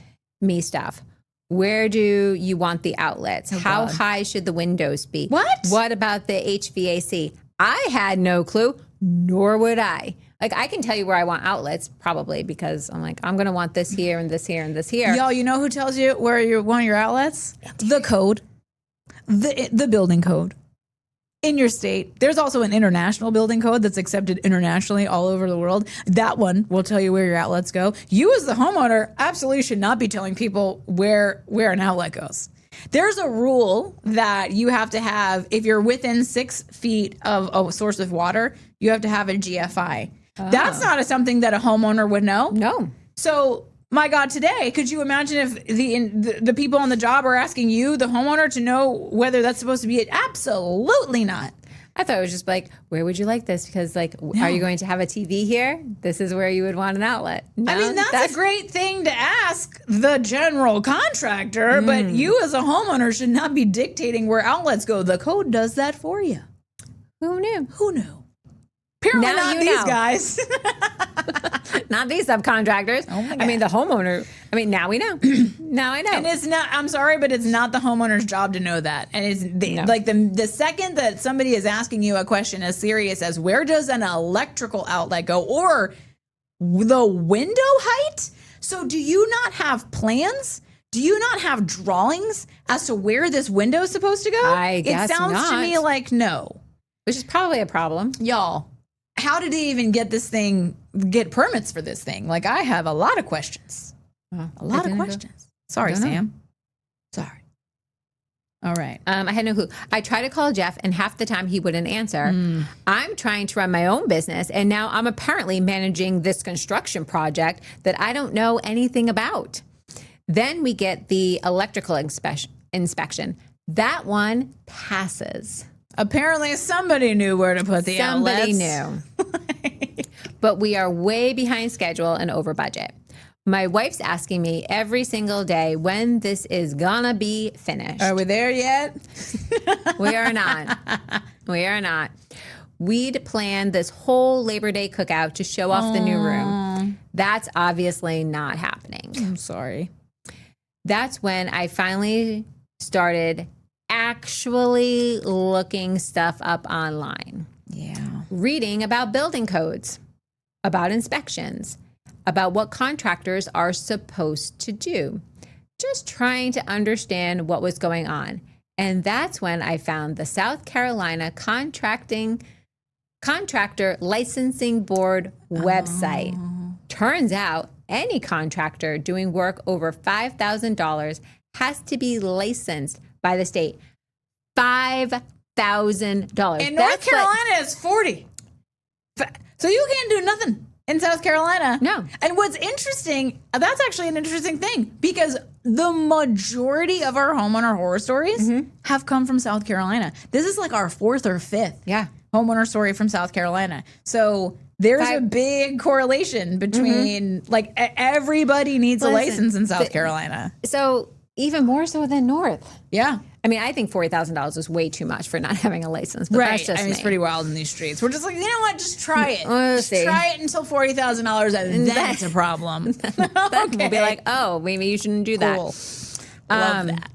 me stuff. Where do you want the outlets? How high should the windows be? What about the HVAC? I had no clue, nor would I. Like, I can tell you where I want outlets, probably, because I'm like, I'm going to want this here and this here and this here. Y'all, you know who tells you where you want your outlets? The code. The building code in your state. There's also an international building code that's accepted internationally all over the world. That one will tell you where your outlets go. You, as the homeowner, absolutely should not be telling people where an outlet goes. There's a rule that you have to have if you're within 6 feet of a source of water. You have to have a GFI. That's not something that a homeowner would know. No. So, my God, today, could you imagine if the people on the job are asking you, the homeowner, to know whether that's supposed to be it? Absolutely not. I thought it was just like, where would you like this? Because, like, are you going to have a TV here? This is where you would want an outlet. No, I mean, that's a great thing to ask the general contractor, but you as a homeowner should not be dictating where outlets go. The code does that for you. Who knew? Who knew? Apparently not these guys. Not these subcontractors. Oh my God. I mean, the homeowner. I mean, now we know. Now I know. And it's not, I'm sorry, but it's not the homeowner's job to know that. And it's like the second that somebody is asking you a question as serious as where does an electrical outlet go, or the window height? So do you not have plans? Do you not have drawings as to where this window is supposed to go? I guess it sounds not. to me like no. Which is probably a problem. Y'all, how did they even get permits for this thing? Like, I have a lot of questions. Well, A lot of questions. Sorry, don't know. Sam. Sorry. All right. I had no clue. I tried to call Jeff, and half the time he wouldn't answer. I'm trying to run my own business, and now I'm apparently managing this construction project that I don't know anything about. Then we get the electrical inspection. That one passes. Apparently, somebody knew where to put the Somebody outlets. knew. But we are way behind schedule and over budget. My wife's asking me every single day when this is gonna be finished. Are we there yet? We are not. We are not. We'd planned this whole Labor Day cookout to show off the new room. That's obviously not happening. I'm sorry. That's when I finally started actually looking stuff up online. Yeah. Reading about building codes, about inspections, about what contractors are supposed to do. Just trying to understand what was going on. And that's when I found the South Carolina Contractor Licensing Board website. Turns out any contractor doing work over $5,000 has to be licensed by the state. $5,000. In North Carolina, it's 40. So you can't do nothing in South Carolina. No. And what's interesting, that's actually an interesting thing, because the majority of our homeowner horror stories have come from South Carolina. This is like our fourth or fifth homeowner story from South Carolina. So there's a big correlation between like everybody needs a license in South Carolina. So even more so than North. Yeah. I mean, I think $40,000 is way too much for not having a license. But that's just I mean, it's me. pretty wild in these streets. We're just like, you know what? Just try it. We'll just see. try it until $40,000, and then it's a problem. We'll be like, oh, maybe you shouldn't do that. Cool. Love that.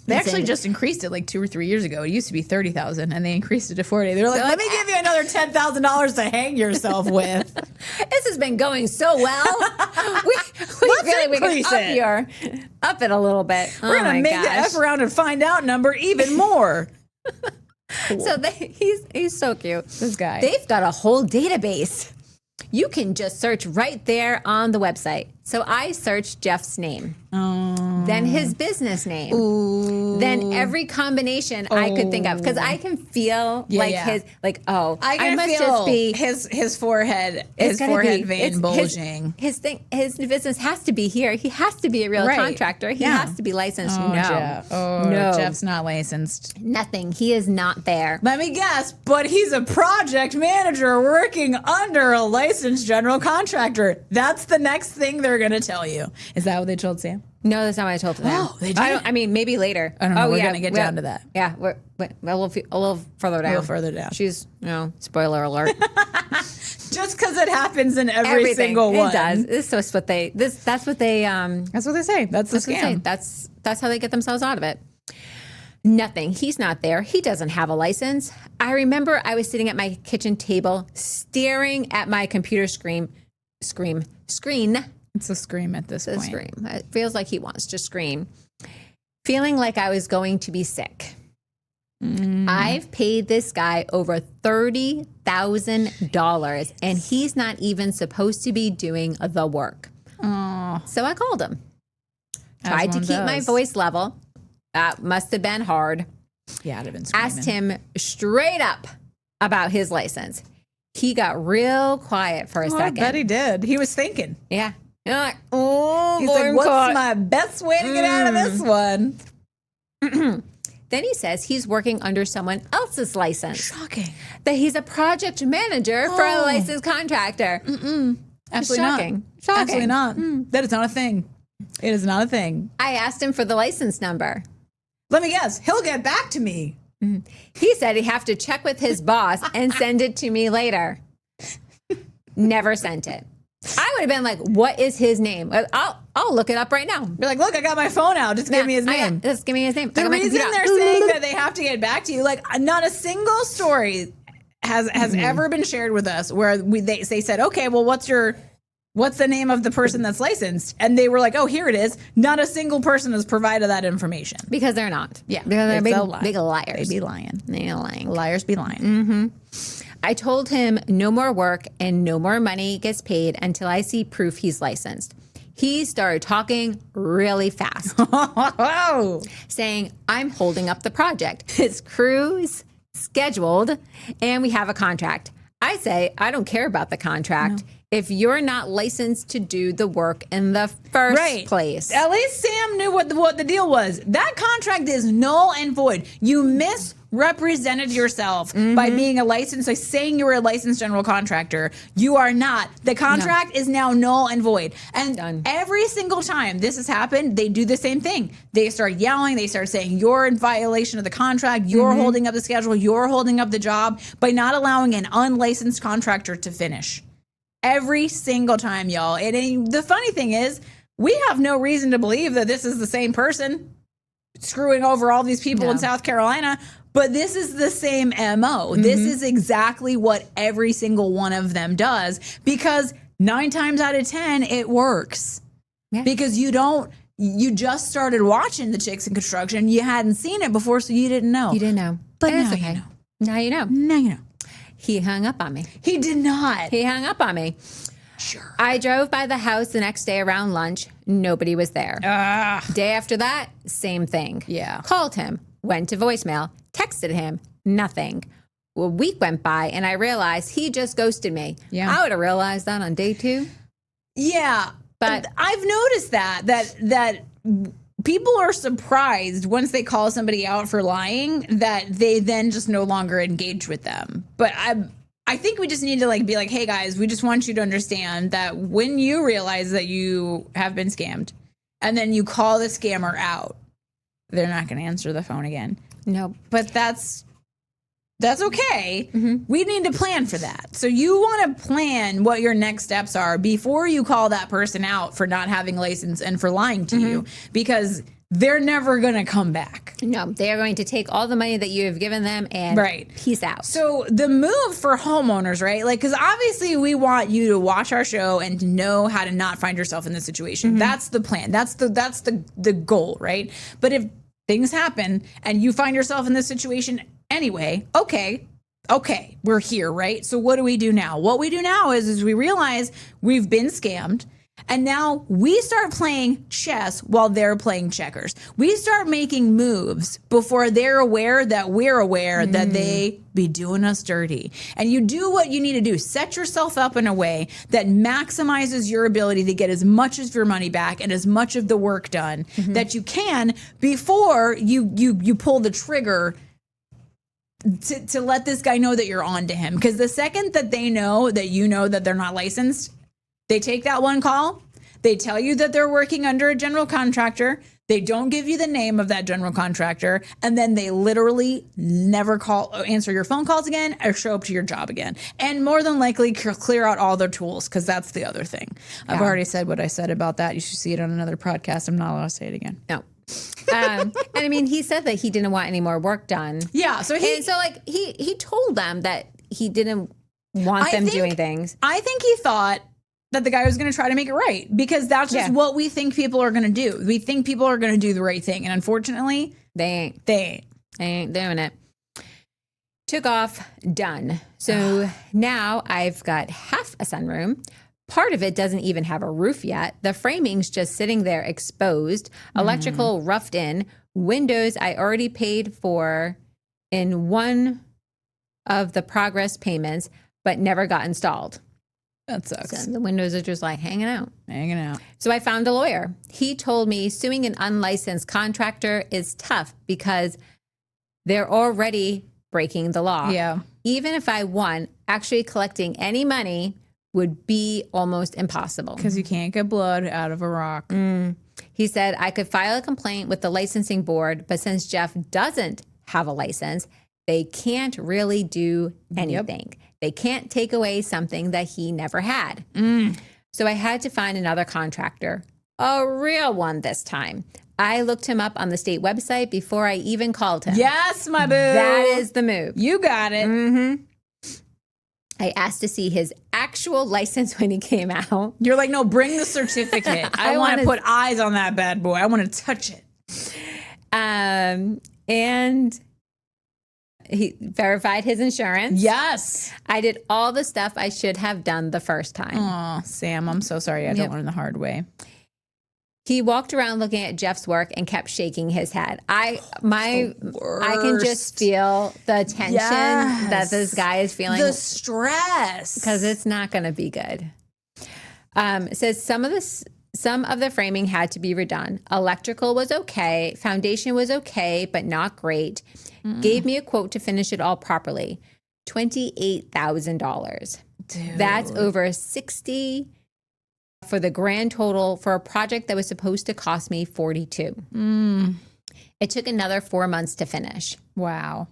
They actually just increased it like 2 or 3 years ago. It used to be $30,000, and they increased it to $40,000. They're like, let me give you another $10,000 to hang yourself with. This has been going so well. we can up it a little bit. We're gonna make the F around and find out number even more. Cool. So he's so cute. This guy. They've got a whole database. You can just search right there on the website. So I searched Jeff's name, then his business name, then every combination I could think of, because I can feel his I must feel just be his forehead, vein bulging. His business has to be here. He has to be a real contractor. He has to be licensed. Jeff. No, Jeff's not licensed. Nothing. He is not there. Let me guess, but he's a project manager working under a licensed general contractor. That's the next thing they're going to tell you. Is that what they told Sam? No, that's not what I told them. Oh, they did? I mean, maybe later. I don't know. We're going to get down to that. Yeah, we're a little further down. A little further down. She's, spoiler alert. Just because it happens in every single one. It does. That's what they say. That's what they say. That's the scam. That's how they get themselves out of it. Nothing. He's not there. He doesn't have a license. I remember I was sitting at my kitchen table staring at my computer screen. It's a scream at this point. Scream. It feels like he wants to scream. Feeling like I was going to be sick. I've paid this guy over $30,000, and he's not even supposed to be doing the work. So I called him. Tried to keep my voice level. That must have been hard. Yeah, I'd have been screaming. Asked him straight up about his license. He got real quiet for a second. I bet he did. He was thinking. Yeah. You're like, oh, he's like, what's my best way to get out of this one? Then he says he's working under someone else's license. Shocking. That he's a project manager for a licensed contractor. Absolutely Shocking. not. Shocking. Absolutely not. That is not a thing. It is not a thing. I asked him for the license number. Let me guess. He'll get back to me. He said he'd have to check with his boss and send it to me later. Never sent it. I would have been like, what is his name? I'll look it up right now. You're like, look, I got my phone out. Just give me his name. Just give me his name. The reason they're saying that they have to get back to you, like, not a single story has ever been shared with us where they said, okay, well, what's the name of the person that's licensed? And they were like, oh, here it is. Not a single person has provided that information. Because they're not. Yeah. Because they're It's big liars. They be lying. They're lying. Liars be lying. I told him no more work and no more money gets paid until I see proof he's licensed. He started talking really fast, saying, I'm holding up the project. His crew's scheduled and we have a contract. I say, I don't care about the contract if you're not licensed to do the work in the first place. At least Sam knew what the deal was. That contract is null and void. You misrepresented yourself by being a licensed, like saying you were a licensed general contractor. You are not. The contract is now null and void. And every single time this has happened, they do the same thing. They start yelling. They start saying you're in violation of the contract. You're holding up the schedule. You're holding up the job by not allowing an unlicensed contractor to finish. Every single time, y'all. And the funny thing is, we have no reason to believe that this is the same person screwing over all these people in South Carolina, but this is the same MO. This is exactly what every single one of them does, because 9 times out of 10, it works. Yeah. Because you just started watching the Chicks in Construction. You hadn't seen it before, so you didn't know. You didn't know. But now you know. Now you know. Now you know. He hung up on me. He did not. He hung up on me. Sure. I drove by the house the next day around lunch. Nobody was there. Day after that, same thing. Yeah. Called him, went to voicemail, texted him, nothing. A week went by and I realized he just ghosted me. Yeah. I would have realized that on day 2. Yeah. But I've noticed that people are surprised once they call somebody out for lying that they then just no longer engage with them. But I think we just need to be like, hey guys, we just want you to understand that when you realize that you have been scammed and then you call the scammer out, they're not going to answer the phone again. no. But that's okay. We need to plan for that. So you want to plan what your next steps are before you call that person out for not having a license and for lying to you, because they're never going to come back. No, they are going to take all the money that you have given them and peace out. So the move for homeowners, right? Because obviously we want you to watch our show and to know how to not find yourself in this situation. That's the plan. That's the goal, right? But if things happen and you find yourself in this situation anyway, okay, we're here, right? So what do we do now? What we do now is we realize we've been scammed. And now we start playing chess while they're playing checkers. We start making moves before they're aware that we're aware that they be doing us dirty. And you do what you need to do. Set yourself up in a way that maximizes your ability to get as much of your money back and as much of the work done that you can before you pull the trigger to let this guy know that you're on to him. Because the second that they know that you know that they're not licensed, they take that one call, they tell you that they're working under a general contractor, they don't give you the name of that general contractor, and then they literally never answer your phone calls again or show up to your job again. And more than likely clear out all their tools, because that's the other thing. I've already said what I said about that. You should see it on another podcast. I'm not allowed to say it again. No. And I mean, he said that he didn't want any more work done. Yeah. So he told them that he didn't want them doing things. I think he thought that the guy was going to try to make it right, because that's just what we think people are going to do. We think people are going to do the right thing. And unfortunately, they ain't doing it. Took off, done. So now I've got half a sunroom. Part of it doesn't even have a roof yet. The framing's just sitting there exposed. Electrical roughed in. Windows I already paid for in one of the progress payments, but never got installed. That sucks. So the windows are just hanging out. So I found a lawyer. He told me suing an unlicensed contractor is tough because they're already breaking the law. Yeah. Even if I won, actually collecting any money would be almost impossible. Because you can't get blood out of a rock. He said I could file a complaint with the licensing board, but since Jeff doesn't have a license, they can't really do anything. They can't take away something that he never had. So I had to find another contractor, a real one this time. I looked him up on the state website before I even called him. Yes, my boo. That is the move. You got it. I asked to see his actual license when he came out. You're like, no, bring the certificate. I want to put eyes on that bad boy. I want to touch it. And he verified his insurance. Yes. I did all the stuff I should have done the first time. Oh, Sam, I'm so sorry. I don't learn the hard way. He walked around looking at Jeff's work and kept shaking his head. I can just feel the tension that this guy is feeling. The stress. Because it's not going to be good. It says some of the framing had to be redone. Electrical was okay. Foundation was okay, but not great. Gave me a quote to finish it all properly. $28,000. That's over $60,000 for the grand total for a project that was supposed to cost me $42,000. It took another 4 months to finish. Wow.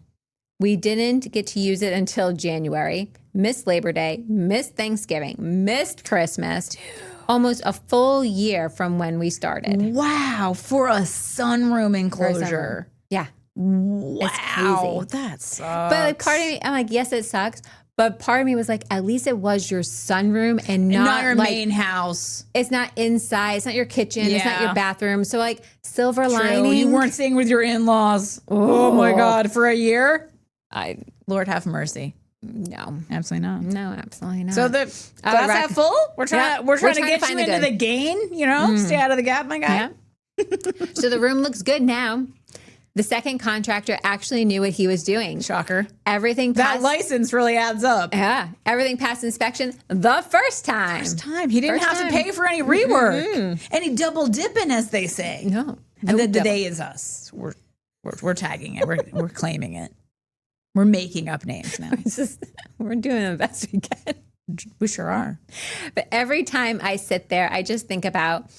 We didn't get to use it until January. Missed Labor Day, missed Thanksgiving, missed Christmas. Dude. Almost a full year from when we started. Wow. For a sunroom enclosure. Yeah. Wow. It's crazy. That sucks. But like part of me, I'm like, yes, it sucks. But part of me was like, at least it was your sunroom and not your like, main house. It's not inside. It's not your kitchen. It's not your bathroom. So like silver lining. You weren't staying with your in-laws. Oh my God. For a year? Lord have mercy. No, absolutely not. No, absolutely not. So the glass half full? We're trying to get you into the gain, stay out of the gap, my guy. Yeah. So the room looks good now. The second contractor actually knew what he was doing. Shocker. Everything passed. That license really adds up. Yeah. Everything passed inspection the first time. He didn't have to pay for any rework. Any double dipping, as they say. No. And the they is us. We're tagging it. We're claiming it. We're making up names now. We're doing the best we can. We sure are. But every time I sit there, I just think about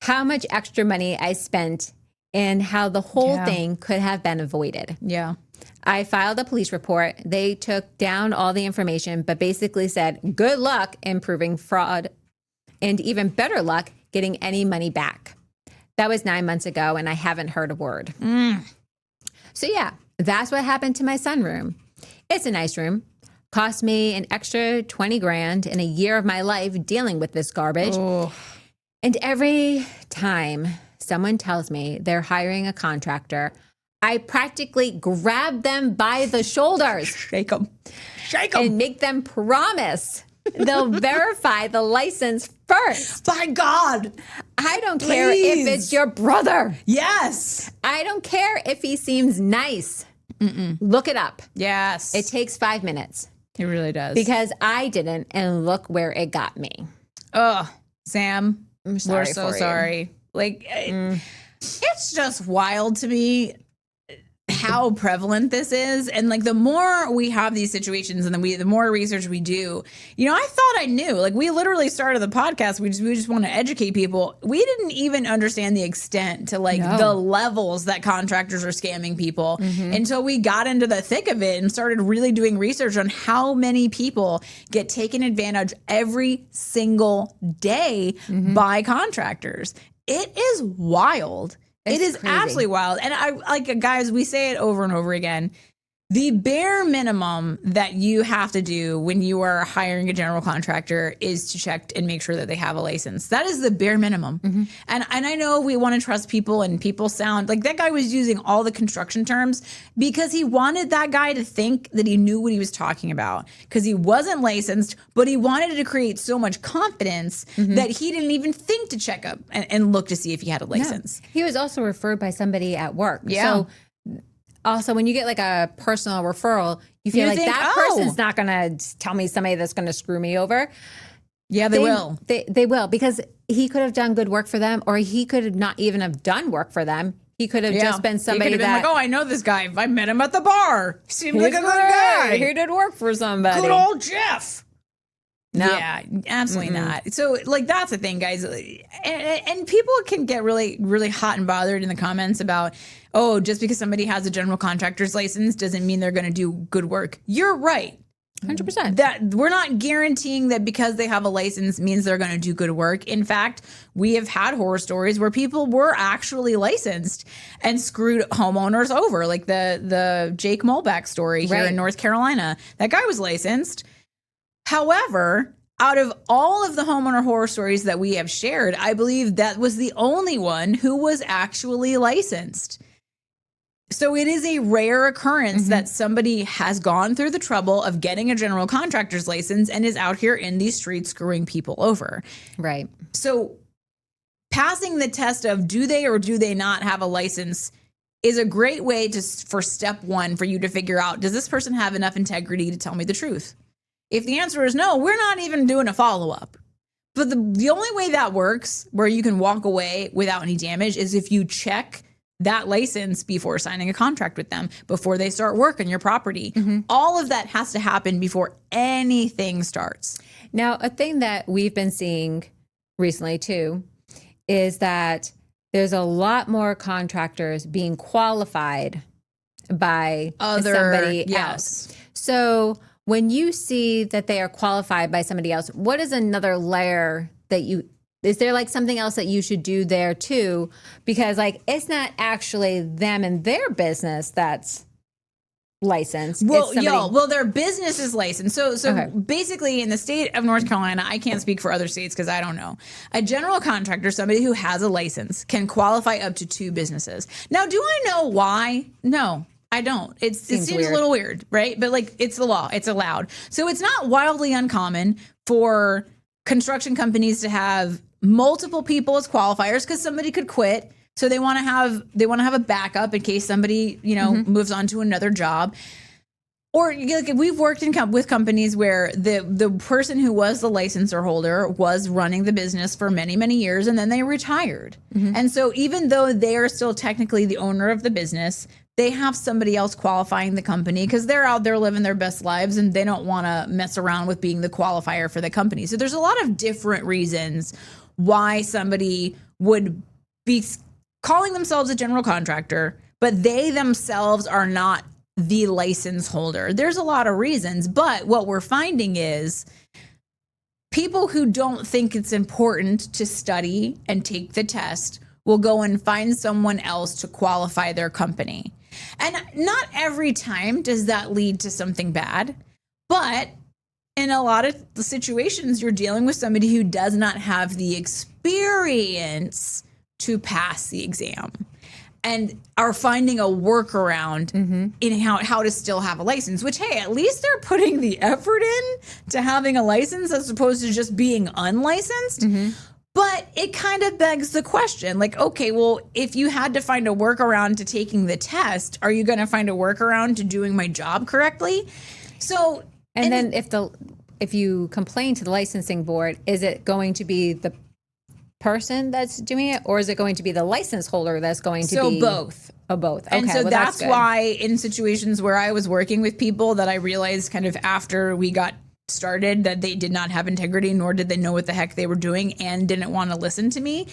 how much extra money I spent and how the whole thing could have been avoided. Yeah. I filed a police report. They took down all the information, but basically said, good luck in proving fraud and even better luck getting any money back. That was 9 months ago, and I haven't heard a word. So yeah, that's what happened to my sunroom. It's a nice room. Cost me an extra $20,000 in a year of my life dealing with this garbage. Oh. And every time someone tells me they're hiring a contractor, I practically grab them by the shoulders. Shake them. Shake them. And make them promise they'll verify the license first. By God. I don't care if it's your brother. Yes. I don't care if he seems nice. Look it up. Yes. It takes 5 minutes. It really does. Because I didn't, and look where it got me. Oh, Sam, I'm sorry. We're so sorry. Like, it's just wild to me how prevalent this is. And like, the more we have these situations and the more research we do, I thought I knew. Like, we literally started the podcast. We just want to educate people. We didn't even understand the extent to the levels that contractors are scamming people until we got into the thick of it and started really doing research on how many people get taken advantage every single day by contractors. It is wild. It is crazy. Absolutely wild. And guys, we say it over and over again. The bare minimum that you have to do when you are hiring a general contractor is to check and make sure that they have a license. That is the bare minimum. And I know we want to trust people, and people sound like that guy was using all the construction terms because he wanted that guy to think that he knew what he was talking about, because he wasn't licensed, but he wanted to create so much confidence that he didn't even think to check up and look to see if he had a license. Yeah. He was also referred by somebody at work. Yeah. So also, when you get like a personal referral, you feel like think, that person's not going to tell me somebody that's going to screw me over. Yeah, they will. They will, because he could have done good work for them, or he could not even have done work for them. He could have just been somebody that... been like, I know this guy. I met him at the bar. He seemed like a good guy. He did work for somebody. Good old Jeff. No. Yeah, absolutely not. So, that's the thing, guys. And people can get really, really hot and bothered in the comments about, just because somebody has a general contractor's license doesn't mean they're going to do good work. You're right. 100%. That we're not guaranteeing that because they have a license means they're going to do good work. In fact, we have had horror stories where people were actually licensed and screwed homeowners over, like the Jake Molback story here in North Carolina. That guy was licensed. However, out of all of the homeowner horror stories that we have shared, I believe that was the only one who was actually licensed. So it is a rare occurrence that somebody has gone through the trouble of getting a general contractor's license and is out here in these streets screwing people over. Right. So passing the test of do they or do they not have a license is a great way for step one for you to figure out, does this person have enough integrity to tell me the truth? If the answer is no, we're not even doing a follow-up. But the only way that works where you can walk away without any damage is if you check that license before signing a contract with them, before they start work on your property. All of that has to happen before anything starts. Now, a thing that we've been seeing recently too is that there's a lot more contractors being qualified by somebody else. So when you see that they are qualified by somebody else, what is another layer that is there like something else that you should do there too? Because like, it's not actually them and their business that's licensed. Well, their business is licensed. So basically in the state of North Carolina, I can't speak for other states because I don't know. A general contractor, somebody who has a license, can qualify up to 2 businesses. Now, do I know why? No. I don't. It seems a little weird, right? But like, it's the law. It's allowed. So it's not wildly uncommon for construction companies to have multiple people as qualifiers because somebody could quit. So they want to have a backup in case somebody, moves on to another job. Or like, we've worked with companies where the person who was the licensor holder was running the business for many, many years, and then they retired. And so even though they are still technically the owner of the business, they have somebody else qualifying the company because they're out there living their best lives and they don't want to mess around with being the qualifier for the company. So there's a lot of different reasons why somebody would be calling themselves a general contractor, but they themselves are not the license holder. There's a lot of reasons, but what we're finding is people who don't think it's important to study and take the test will go and find someone else to qualify their company. And not every time does that lead to something bad, but in a lot of the situations, you're dealing with somebody who does not have the experience to pass the exam and are finding a workaround in how to still have a license, which, hey, at least they're putting the effort in to having a license as opposed to just being unlicensed. But it kind of begs the question, like, okay, well, if you had to find a workaround to taking the test, are you going to find a workaround to doing my job correctly? So, and then if you complain to the licensing board, is it going to be the person that's doing it, or is it going to be the license holder that's going to be both? Both. Okay, and so that's why in situations where I was working with people that I realized kind of after we got started that they did not have integrity, nor did they know what the heck they were doing and didn't want to listen to me.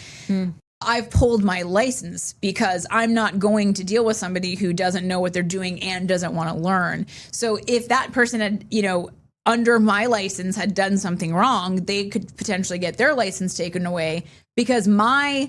I've pulled my license because I'm not going to deal with somebody who doesn't know what they're doing and doesn't want to learn. So if that person had, under my license had done something wrong, they could potentially get their license taken away because my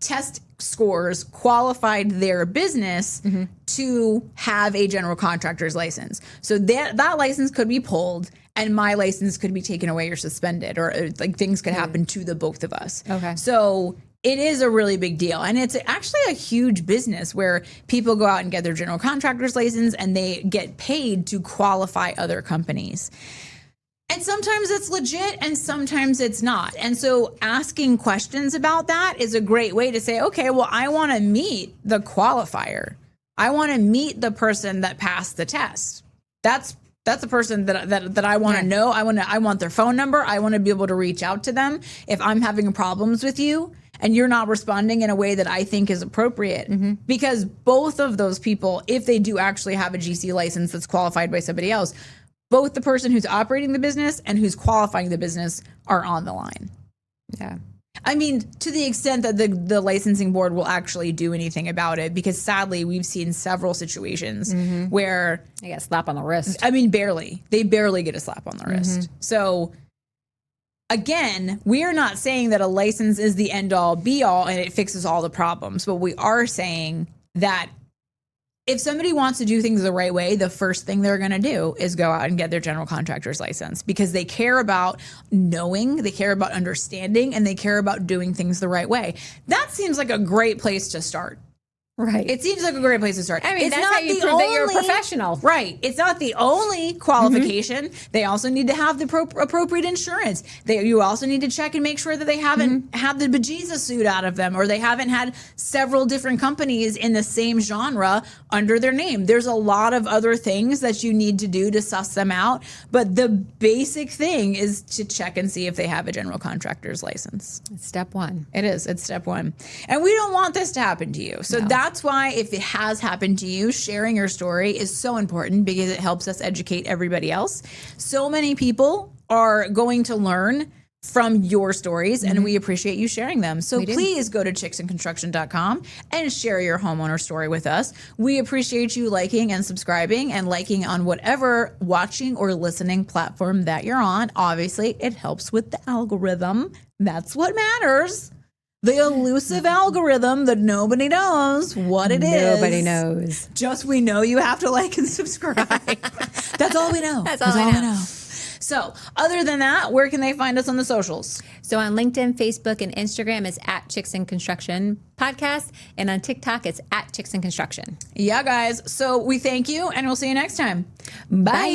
test scores qualified their business to have a general contractor's license. So that license could be pulled and my license could be taken away or suspended, or like things could happen to the both of us. Okay. So it is a really big deal. And it's actually a huge business where people go out and get their general contractor's license and they get paid to qualify other companies. And sometimes it's legit and sometimes it's not. And so asking questions about that is a great way to say, okay, well, I want to meet the qualifier. I want to meet the person that passed the test. That's a person that I want to know. I want their phone number. I want to be able to reach out to them if I'm having problems with you and you're not responding in a way that I think is appropriate. Because both of those people, if they do actually have a GC license that's qualified by somebody else, both the person who's operating the business and who's qualifying the business are on the line. Yeah. I mean, to the extent that the licensing board will actually do anything about it, because sadly, we've seen several situations where they get a slap on the wrist. I mean, barely. They barely get a slap on the wrist. So again, we are not saying that a license is the end all be all and it fixes all the problems, but we are saying that if somebody wants to do things the right way, the first thing they're going to do is go out and get their general contractor's license, because they care about knowing, they care about understanding, and they care about doing things the right way. That seems like a great place to start. Right. It seems like a great place to start. I mean, it's that's not how you the prove only, that you're a professional. Right. It's not the only qualification. They also need to have the appropriate insurance. You also need to check and make sure that they haven't had the bejesus suit out of them, or they haven't had several different companies in the same genre under their name. There's a lot of other things that you need to do to suss them out. But the basic thing is to check and see if they have a general contractor's license. It's step one. It is. It's step one. And we don't want this to happen to you. So that's why, if it has happened to you, sharing your story is so important, because it helps us educate everybody else. So many people are going to learn from your stories, and we appreciate you sharing them. So please go to chicksandconstruction.com and share your homeowner story with us. We appreciate you liking and subscribing, and liking on whatever watching or listening platform that you're on. Obviously, it helps with the algorithm. That's what matters. The elusive algorithm that nobody knows what it is. Nobody knows. Just we know you have to like and subscribe. That's all we know. That's all I know. So other than that, where can they find us on the socials? So on LinkedIn, Facebook, and Instagram, it's at Chicks and Construction Podcast. And on TikTok, it's at Chicks and Construction. Yeah, guys. So we thank you, and we'll see you next time. Bye.